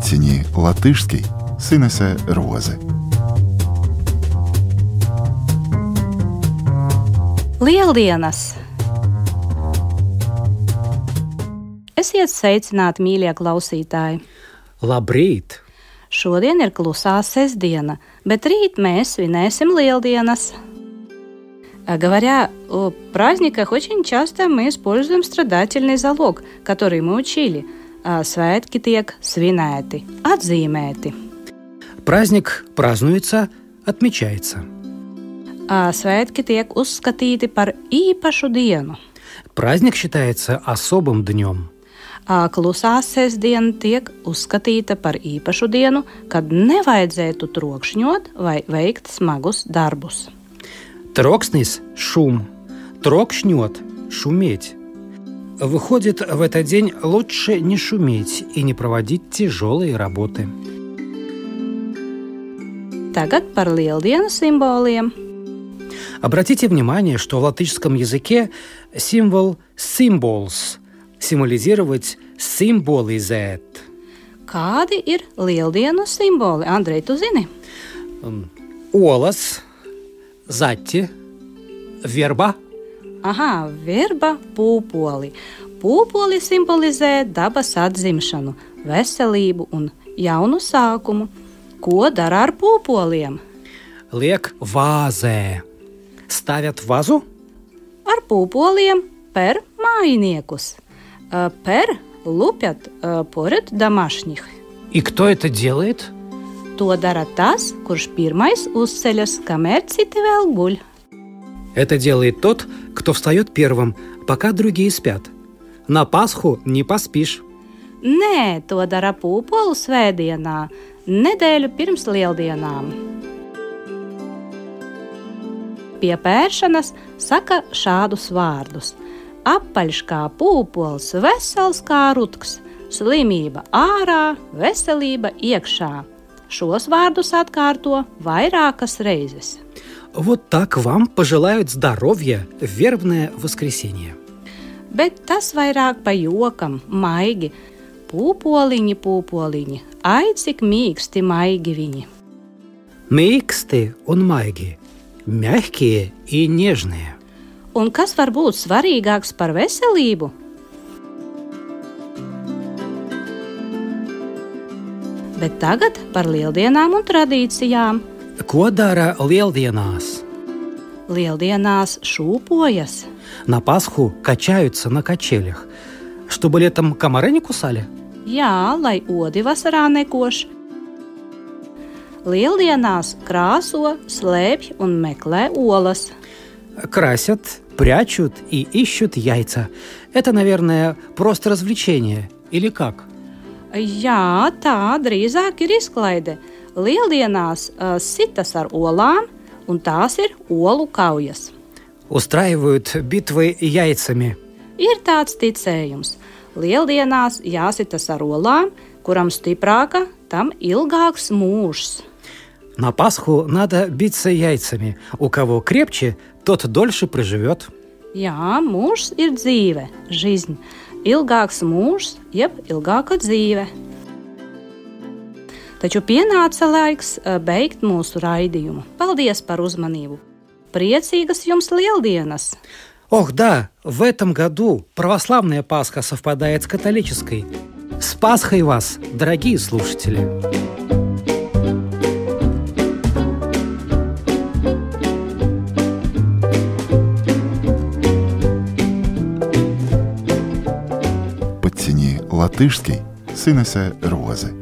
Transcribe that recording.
Подтяни латышский Сынесе Розы. Lieldienas! Esiet sveicināti, mīļie klausītāji! Labrīt! Šodien ir klusā sestdiena, bet rīt mēs svinēsim Lieldienas. Говоря о праздниках, очень часто мы используем страдательный залог, который мы учили. Svētki tiek svinēti, atzīmēti. Праздник празднуется, отмечается. Svētki tiek uzskatīti par īpašu dienu. Праздник считается особым днем. Klusā sestdiena tiek uzskatīta par īpašu dienu, kad nevajadzētu trokšņot vai veikt smagus darbus. Трокснись – шум, трокшнет – шуметь. Выходит, в этот день лучше не шуметь и не проводить тяжелые работы. Tagad par Lieldienu simboliem. Обратите внимание, что в латышском языке символ «symbols» – символизировать «symbolizēt». Kādi ir Lieldienu simboli? Andrej, tu zini? Олас, зати, верба. Verba pūpoli. Pūpoli simbolizē dabas atzimšanu, veselību un jaunu sākumu. Ko dara ar pūpoliem? Liek vāzē. Ставят вазу? Ar pūpoliem per mājiniekus. Per lupjat pored домашних. И кто это делает? To dara tas, kurš pirmais uzceļas, kamēr citi vēl guļ. Это делает тот, кто встает первым, пока другие спят. На Пасху не поспишь. Nē, to dara pūpolu svētdienā, nedēļu pirms Lieldienām. Pie pēršanas saka šādus vārdus: apaļš kā pūpols, vesels kā rutks, slimība ārā, veselība iekšā. Šos vārdus atkārto vairākas reizes. Вот так вам пожелают здоровья в вербное воскресенье. Bet tas vairāk pa jokam, maigi. Pūpoliņi, pūpoliņi, ai cik mīksti maigi viņi. Мīksti un maigi, мягкие и нежные. Un kas var būt svarīgāks par veselību? Bet tagad par Lieldienām un tradīcijām. Ko dara Lieldienās? Lieldienās šūpojas. На Пасху качаются на качелях, чтобы летом комары не кусали. Jā, lai odi vasarā nekoš. Lieldienās krāso, slēpj un meklē olas. Красят, прячут и ищут яйца. Это, наверное, просто развлечение. Или как? Jā, tā drīzāk ir izklaide. Lieldienās sitas ar olām, un tās ir olu kaujas. Устраивают битвы яйцами. Ir tāds ticējums. Lieldienās jāsitas ar olām, kuram stiprāka, tam ilgāks mūžs. На Пасху надо биться яйцами. У кого крепче, тот дольше проживет. Jā, mūžs ir dzīve, жизнь. Ilgāks mūžs, jeb ilgāka dzīve. Taču pienāca laiks beigt mūsu raidījumu. Paldies par uzmanību! Priecīgas jums Lieldienas! Ох, да, в этом году православная Пасха совпадает с католической. С Пасхой вас, дорогие слушатели! Подтяни латышский Сынесе Розы.